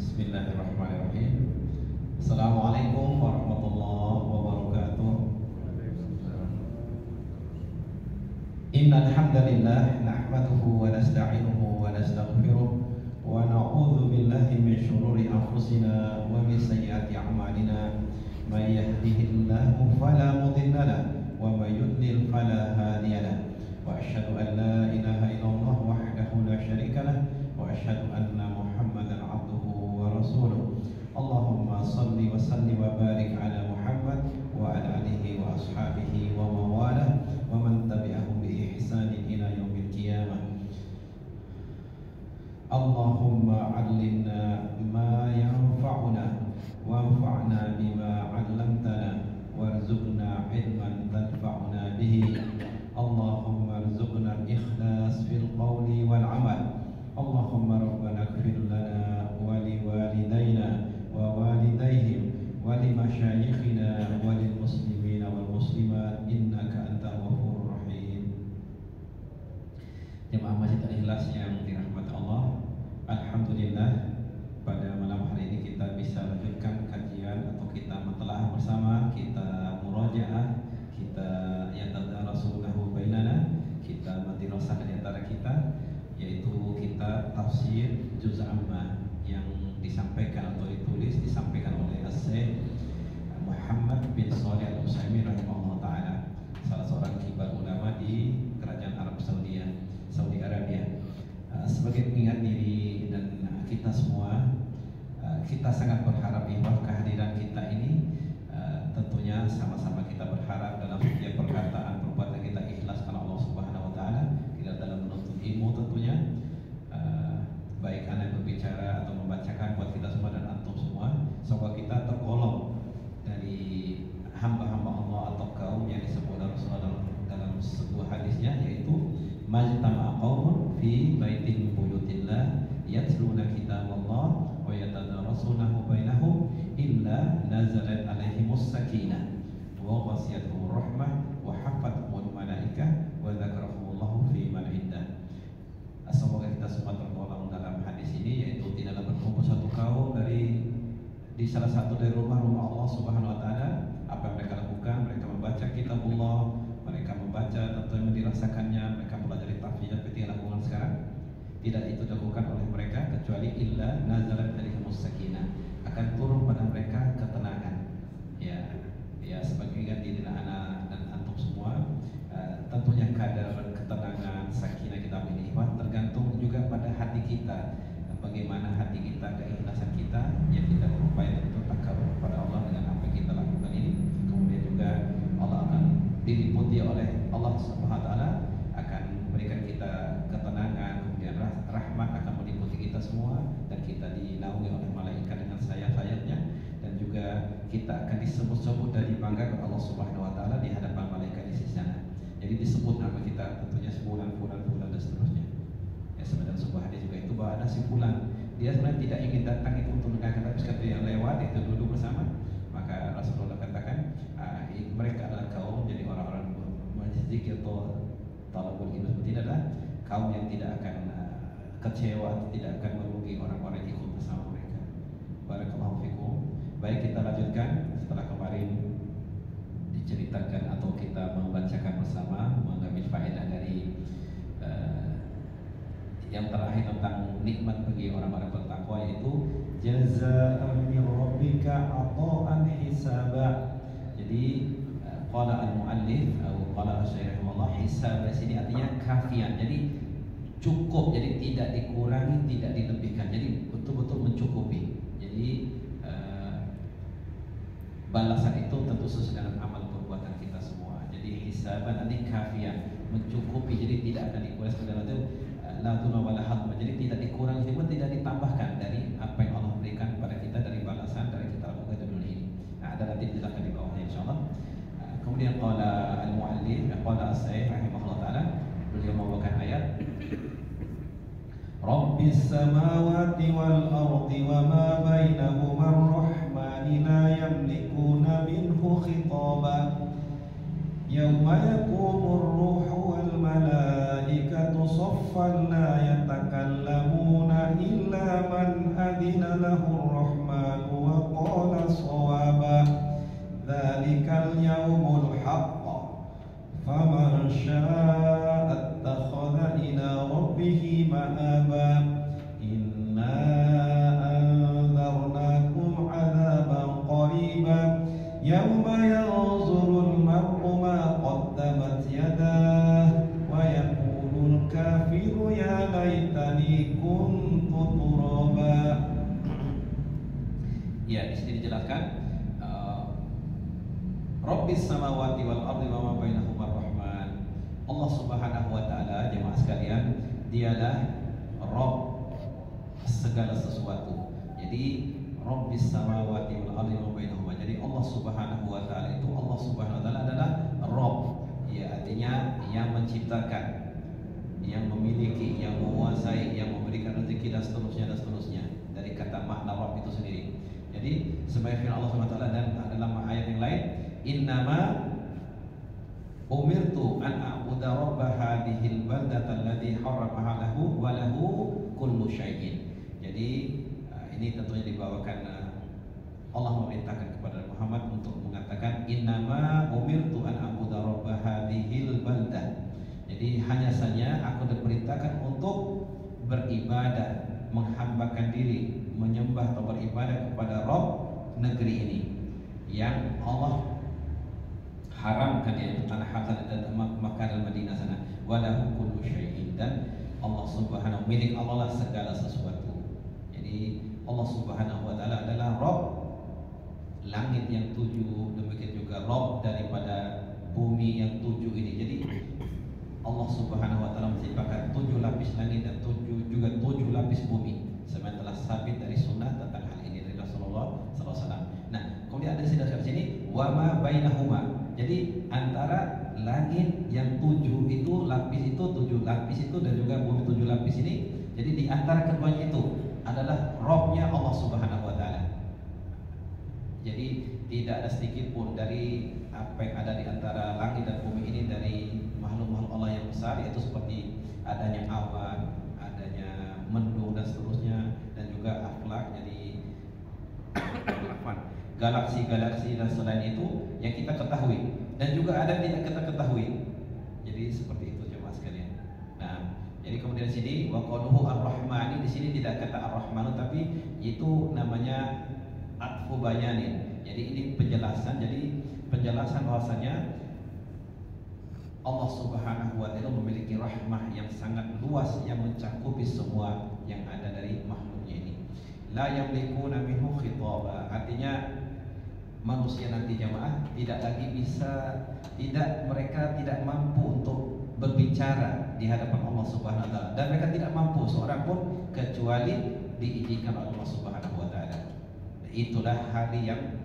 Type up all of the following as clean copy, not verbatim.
Bismillahirrahmanirrahim. Assalamualaikum warahmatullahi wabarakatuh. Innal hamdalillah nahmaduhu wa nasta'inuhu wa nastaghfiruh wa na'udzu billahi min shururi anfusina wa min sayyiati a'malina. May yahdihillahu fala mudilla lahu wa may yudlil fala hadiya lahu. Wa asyhadu an la ilaha illallah wahdahu la syarika lahu wa asyhadu anna Muhammadan abduhu wa rasuluh. Allahumma salli wa sallim wa barik ala Muhammad wa ala alihi wa ashabihi wa mawalah wa man tabi'ahum bi ihsanin ila yaumil qiyamah. Allahumma 'allimna ma yanfa'una wanfa'na bima 'allamtana warzuqna 'ilman tanfa'una bihi. Allahumma arzuqna al-ikhlas fil qawli wal 'amal. Allahumma rabbana ighfir lana wa liwalidayna wa walidayhim wa limasyayikhina wa lil muslimina wal muslimat innaka antal ghafurur rahim. Jemaah Masjid Al-Ikhlas yang dirahmati Allah, alhamdulillah pada malam hari ini kita bisa lanjutkan kajian atau kita mentelaah bersama, kita murajaah, kita yatadarasunahu bainana, kita madrasah di antara kita, yaitu kita tafsir juz amma yang disampaikan atau disampaikan oleh Syekh Muhammad bin Shalih Al-Utsaimin rahimahullah taala, salah seorang kibar ulama di kerajaan Arab Saudi Arabia. Sebagai pengingat diri dan kita semua, kita sangat berharap bahwa kehadiran kita ini tentunya sama-sama kita berharap dalam setiap perkataan perbuatan kita ikhlas karena Allah Subhanahu wa taala, tidak dalam menuntut ilmu tentunya. Baik anak berbicara atau membacakan buat kita semua dan antum semua, semoga kita tergolong dari hamba-hamba Allah atau kaum yang disebut Rasulullah dalam sebuah hadisnya, yaitu majtama'a qaumun fi baitin min buyutillah yatluna kitaballah wa yatadarasunahu bainahum illa nazalat alaihimus sakinah wa ghashiyatuhum rahmah wa hafathumul malaikah wa dzakarahumullahu fi man indah. Semoga kita semua tergolong dalam hadis ini, yaitu tidaklah berkumpul satu kaum di salah satu dari rumah-rumah Allah Subhanahu wa taala. Apa yang mereka lakukan? Mereka membaca kitabullah, mereka membaca tentu yang dirasakannya, mereka belajar tafsir seperti yang lakukan sekarang. Tidak itu dilakukan oleh mereka kecuali illa nazalat alaihimus sakinah, akan turun pada mereka ketenangan. Ya sebagai ganti anak dan antum semua, tentunya kadar ketenangan sakinah kita ini tergantung juga pada hati kita. Bagaimana hati kita, keikhlasan kita yang kita berupaya untuk takabur kepada Allah dengan apa yang kita lakukan ini. Kemudian juga Allah akan diliputi oleh Allah Subhanahu wa taala, akan memberikan kita ketenangan, kemudian rahmat akan meliputi kita semua, dan kita dinaungi oleh malaikat dengan sayap-sayapnya, dan juga kita akan disebut-sebut dan dibanggakan Allah Subhanahu wa taala di hadapan malaikat di sisi sana. Jadi disebut nama kita tentunya sebulan dan seterusnya. Ya, sebenarnya sebuah hadis juga itu bahwa ada si fulan, dia sebenarnya tidak ingin datang itu untuk mendengarkan, tapi ketika dia lewat itu duduk bersama, maka Rasulullah katakan mereka adalah kaum, jadi orang-orang majzik atau talabul ilmu, tidak adalah kaum yang tidak akan kecewa, tidak akan merugi orang-orang yang ikut bersama mereka. Barakallahu fikum. Baik, kita lanjutkan setelah kemarin diceritakan atau kita membacakan bersama mengambil faedah dari yang terakhir tentang nikmat bagi orang-orang bertakwa, yaitu jazaa'an min rabbika 'ata'an hisaba. Jadi qala al-muallif atau qala Syekh rahimahullah, hisab di sini artinya kafian. Jadi cukup, jadi tidak dikurangi, tidak dilebihkan. Jadi betul-betul mencukupi. Jadi balasan itu tentu sesuai dengan amal perbuatan kita semua. Jadi hisaban ini kafian, mencukupi, jadi tidak akan dikurangi segala itu la tuna wala hadma. Jadi tidak dikurangi, tidak ditambahkan dari apa yang Allah berikan kepada kita dari balasan dari kita lakukan di dunia ini. Nah, ada nanti dijelaskan di bawahnya insyaallah. Kemudian qala al-muallif, qala as-syekh rahimahullah taala, beliau membawakan ayat Rabbis samawati wal ardi wa ma bainahuma ar-rahmani la yamlikuna minhu khitaba yawma yaqumur ruhu wal malaikatu saffan la yatakallamuna illa man adina له الرحمن وقال صوابا ذلك اليوم الحق فمن شاء اتخذ إلى ربه مآبا إنا أنذرناكم عذابا قريبا يوم ينظر المرء ما قدمت يداه ويقول الكافر يا ليتني كنت ترابا. Ya, di sini dijelaskan Rabbis samawati wal ardi wa ma bainahuma rahman. Allah Subhanahu wa taala, jemaah sekalian, dialah Rabb segala sesuatu. Jadi Rabbis samawati wal ardi wa ma bainahuma. Jadi Allah Subhanahu wa taala itu, Allah Subhanahu wa taala adalah Rabb. Ya, artinya yang menciptakan, yang memiliki, yang menguasai, yang memberikan rezeki dan seterusnya. Dari kata makna Rabb itu sendiri. Jadi sebagai firman Allah Subhanahu wa taala dan dalam ayat yang lain, innama umirtu an a'budu rabb hadhil baldati allati harramaha lahu wa lahu kullu syai'in. Jadi ini tentunya dibawakan Allah memerintahkan kepada Muhammad untuk mengatakan innama umirtu an a'budu rabb hadhil baldah. Jadi hanya saja aku diperintahkan untuk beribadah, menghambakan diri, menyembah atau beribadah kepada Rabb negeri ini yang Allah haramkan, yaitu tanah Hajar dan Makkah dan Madinah sana. Walahu kullu syai'in, dan Allah Subhanahu, milik Allah lah segala sesuatu. Jadi Allah Subhanahu wa taala adalah Rabb langit yang 7, demikian juga Rabb daripada bumi yang 7 ini. Jadi Allah Subhanahu wa taala menciptakan 7 lapis langit dan 7 lapis bumi. Sebenarnya telah sabit dari sunnah tentang hal ini dari Rasulullah SAW. Nah, kemudian ada di sini wa ma bainahuma. Jadi antara langit yang 7 itu, lapis itu 7 lapis itu, dan juga bumi 7 lapis ini. Jadi di antara keduanya itu adalah Rabb-nya Allah Subhanahu wa taala. Jadi tidak ada sedikit pun dari apa yang ada di antara langit dan bumi ini, dari makhluk-makhluk Allah yang besar, yaitu seperti adanya awan, adanya mendung dan seterusnya, dan juga aflak, jadi galaksi-galaksi dan selain itu yang kita ketahui, dan juga ada yang tidak kita ketahui. Jadi seperti itu jemaah sekalian. Nah, jadi kemudian di sini wa qaluhu ar-rahmani, di sini tidak kata ar-rahmanu, tapi itu namanya atfu bayanin. Jadi ini penjelasan, bahwasanya Allah Subhanahu wa taala memiliki rahmah yang sangat luas yang mencakupi semua yang ada dari makhluknya ini. La yamlikuna minhu khitaba, artinya manusia nanti jamaah mereka tidak mampu untuk berbicara di hadapan Allah Subhanahu wa taala, dan mereka tidak mampu seorang pun kecuali diizinkan oleh Allah Subhanahu wa taala. Itulah hari yang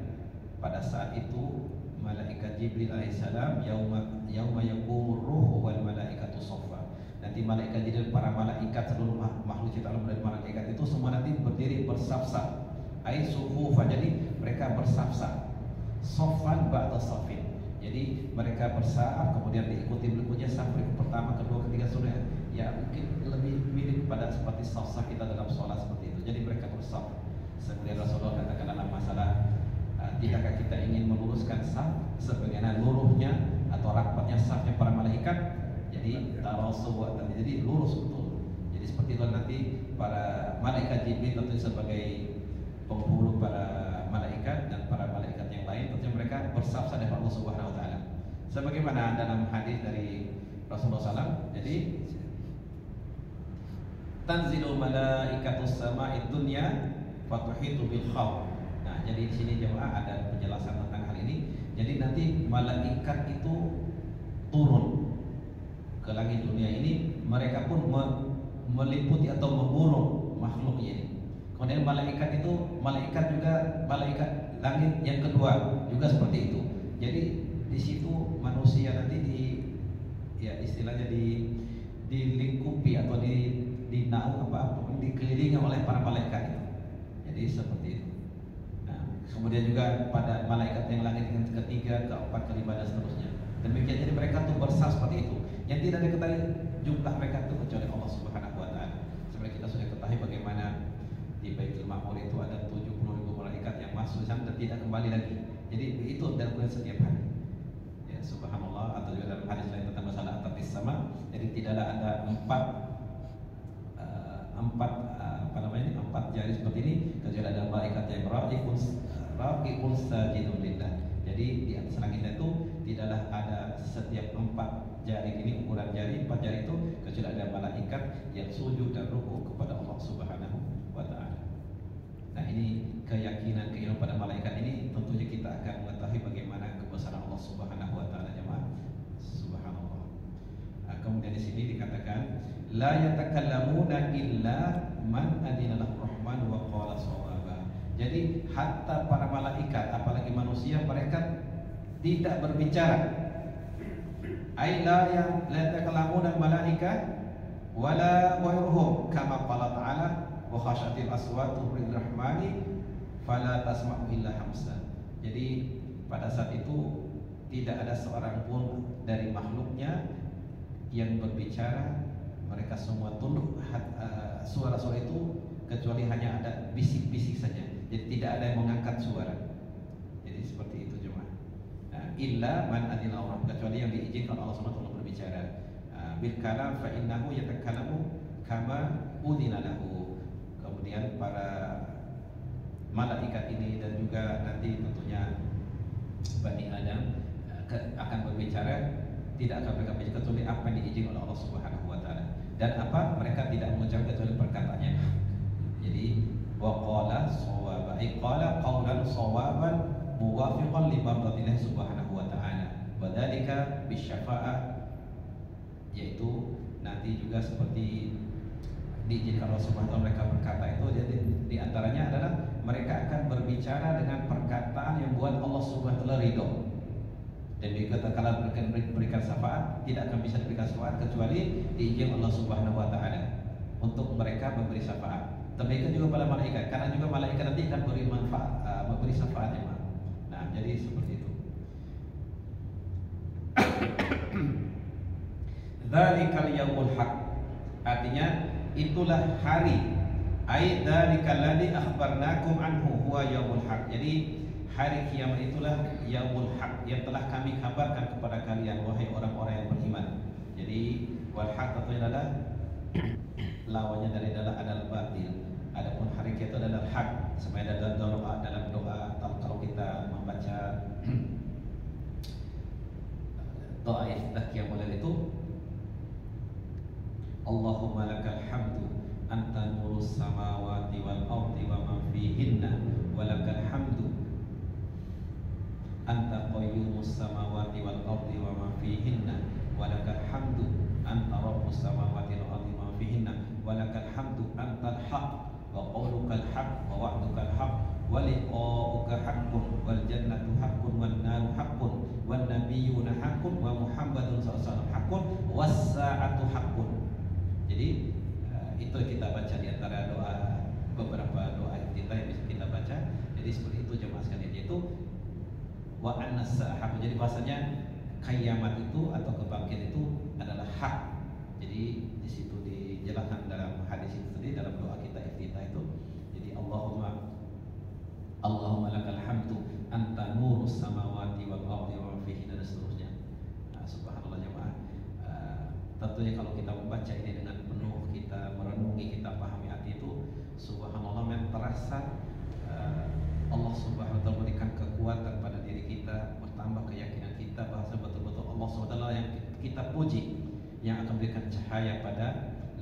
pada saat itu malaikat Jibril alaihissalam yauma yaqumur ruhu wal malaikatu shaffa. Nanti malaikat Jibril, para malaikat, seluruh makhluk ciptaan dari malaikat itu semua nanti berdiri bersaf-saf. Ai sufufa, jadi mereka bersaf-saf. Saffan ba'da saffin. Jadi mereka bersaf, kemudian diikuti berikutnya sampai pertama, kedua, ketiga, sudah. Ya mungkin lebih mirip pada seperti saf-saf kita dalam sholat seperti itu. Jadi mereka bersaf. Kemudian Rasulullah katakan dalam masalah tidakkah kita ingin meluruskan saf sebagaimana luruhnya atau rapatnya safnya para malaikat, jadi tarasu, jadi lurus betul. Jadi seperti itu nanti para malaikat Jibril tentu sebagai penghulu para malaikat, dan para malaikat yang lain tentunya mereka bersaf-saf dari Allah Subhanahu wa taala. Sebagaimana dalam hadis dari Rasulullah SAW, jadi tanzilul malaikatus sama'id dunya fatuhitu bil khawf. Nah, jadi di sini jemaah ada penjelasan tentang hal ini. Jadi nanti malaikat itu turun ke langit dunia ini, mereka pun meliputi atau membunuh makhluknya ini. Kemudian malaikat malaikat langit yang kedua juga seperti itu. Jadi di situ manusia nanti istilahnya dilingkupi atau dikelilingi oleh para malaikat itu. Jadi seperti itu. Kemudian juga pada malaikat yang langit yang ketiga, keempat, kelima, dan seterusnya. Demikian, jadi mereka tuh bersaf seperti itu. Yang tidak diketahui jumlah mereka itu kecuali Allah Subhanahu wa taala. Seperti kita sudah ketahui bagaimana di Baitul Ma'mur itu di sana dan tidak kembali lagi. Jadi itu dilakukan setiap hari. Ya, subhanallah. Atau juga dalam hadis lain tentang masalah atatis sama. Jadi tidaklah ada empat jari seperti ini kecuali ada malaikat yang raqiqun sajidun lillah. Jadi di atas langit itu tidaklah ada setiap 4 jari ini, ukuran jari 4 jari itu, kecuali ada malaikat yang sujud dan rukuk kepada Allah Subhanahu wa taala. Nah, ini keyakinan pada malaikat ini tentunya kita akan mengetahui bagaimana kebesaran Allah Subhanahu wa taala, jemaah. Subhanallah. Nah, kemudian di sini dikatakan la yatakallamuna illa man adina lahu rahman wa qala shawaba. Jadi hatta para malaikat, apalagi manusia, mereka tidak berbicara. Ai la yatakallamuna malaika wala ghairuhum kama qala ta'ala wa khasyatil aswatu lirrahmani fala tasma'u illa hamsa. Jadi pada saat itu tidak ada seorang pun dari makhluknya yang berbicara. Mereka semua tunduk suara-suara itu, kecuali hanya ada bisik-bisik saja. Jadi tidak ada yang mengangkat suara. Jadi seperti itu jemaah. Illa man adina Allah, kecuali yang diizinkan Allah SWT berbicara. Bil kalam fa innahu yatakallamu kama udina lahu. Kemudian para malaikat ini dan juga nanti tentunya Bani Adam akan berbicara, tidak akan mereka bicara kecuali apa yang diizinkan oleh Allah Subhanahu wa taala. Dan apa? Mereka tidak mengucapkan kecuali perkataannya. Jadi wa qala shawaba, ay qala qawlan shawaban muwafiqan li mardatillah Subhanahu wa taala. Wa dzalika bisyafa'ah, yaitu nanti juga seperti diizinkan Allah Subhanahu wa taala mereka berkata itu. Jadi di antaranya adalah mereka akan berbicara dengan perkataan yang buat Allah Subhanahu wa taala ridho. Dan dikata kalau berikan syafaat, tidak akan bisa diberikan syafaat kecuali diizinkan Allah Subhanahu wa taala untuk mereka memberi syafaat. Demikian juga para malaikat, karena juga malaikat nanti akan beri manfaat, memberi syafaat, ya. Nah, jadi seperti itu. Dzalikal yaumul haq, artinya itulah hari. Ai dzalikal ladzi akhbarnakum anhu huwa yaumul haq. Jadi hari kiamat itulah yaumul haq yang telah kami kabarkan kepada kalian, wahai orang-orang yang beriman. Jadi wal haq itu adalah lawannya dari adalah batil. Adapun hari kiamat itu adalah haq. Sebenarnya dalam doa kalau kita membaca doa iftitah qiyamul itu, Allahumma lakal hamdu anta nurus samawati wal ardi wa ma fihinna wa lakal hamdu anta qayyumus samawati wal ardi wa ma fihinna wa lakal hamdu anta rabbus samawati wal ardi wa ma fihinna wa lakal hamdu antal haq wa qawlukal haq wa wa'dukal haq wa liqa'uka haqqun wal jannatu haqqun wan naru haqqun wan nabiyyuna haqqun wa Muhammadun sallallahu alaihi wasallam haqqun was sa'atu haqqun. Jadi itu kita baca di antara doa, beberapa doa kita yang bisa kita baca. Jadi seperti itu jemaah sekalian, yaitu wa annas sa'ah. Jadi bahasanya kiamat itu atau kebangkitan itu adalah hak. Jadi di situ dijelaskan dalam hadis itu tadi, dalam doa kita iftitah itu. Jadi Allahumma lakal hamdu anta nurus samawati wal ardi wa ma fihinna dan seterusnya. Subhanallah jemaah. Tentunya kalau kita membaca ini dengan penuh, kita merenungi, kita pahami arti itu, subhanallah, memang terasa Allah Subhanahu wa taala memberikan kekuatan pada diri kita, bertambah keyakinan kita bahwa betul-betul Allah Subhanahu wa taala yang kita puji, yang akan memberikan cahaya pada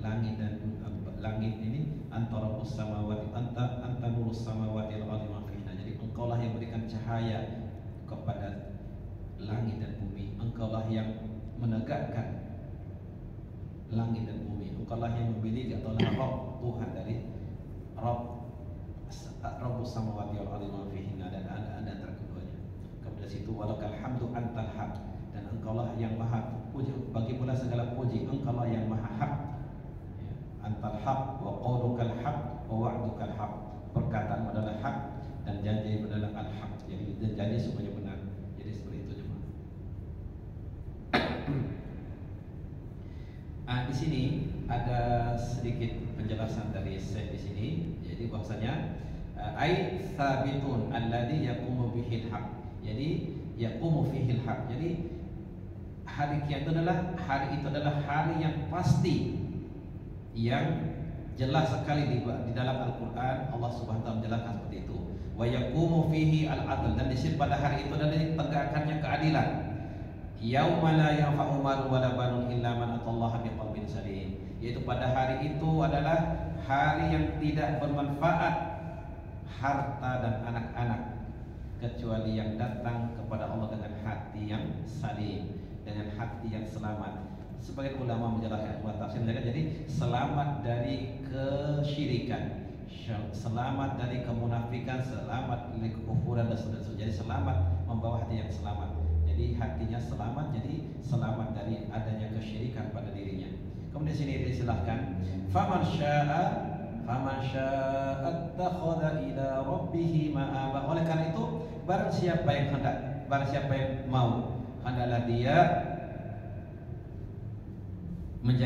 langit dan langit ini, antara samawati anta nurus samawati wal ardi ma fihinna. Jadi engkaulah yang memberikan cahaya kepada langit dan bumi, engkaulah yang menegakkan langit dan bumi, engkaulah yang memiliki atau Rabb, Tuhan dari Rabbus samawati wal ardi ma fihinna, dan ada antara keduanya. Kemudian situ walakal hamdu antal haq, dan engkaulah yang maha puji, bagi pula segala puji, engkaulah yang maha hak. Antal haq wa qawlukal haq wa wa'dukal haq, perkataan adalah hak dan janji adalah al-haq. Jadi janji semuanya benar. Jadi seperti itu jemaah. Di sini ada sedikit penjelasan dari Syekh di sini. Jadi bahwasanya Ai sabitun alladhi yaqumu bihil haq. Jadi yaqumu fihil haq. Jadi hari kiamat itu adalah hari yang pasti, yang jelas sekali di dalam Al-Quran Allah Subhanahu wa taala menjelaskan seperti itu. Wa yaqumu fihi al-'adl, dan di sini pada hari itu adalah ditegakkannya keadilan. Yauma la yanfa'u malun wala banun illa man atallaha biqalbin salim. Yaitu pada hari itu adalah hari yang tidak bermanfaat harta dan anak-anak kecuali yang datang kepada Allah dengan hati yang salim, dengan hati yang selamat. Sebagai ulama menjelaskan tafsir, jadi selamat dari kesyirikan, selamat dari kemunafikan, selamat dari kekufuran dan seterusnya. Jadi selamat, membawa hati yang selamat. Jadi hatinya selamat, jadi selamat dari adanya kesyirikan pada dirinya. Kemudian sini disilahkan, faman syaa'a attakhadha ila rabbih ma'aba. Oleh karena itu, barang siapa yang hendak, barang siapa yang mau, hendaklah dia menjadi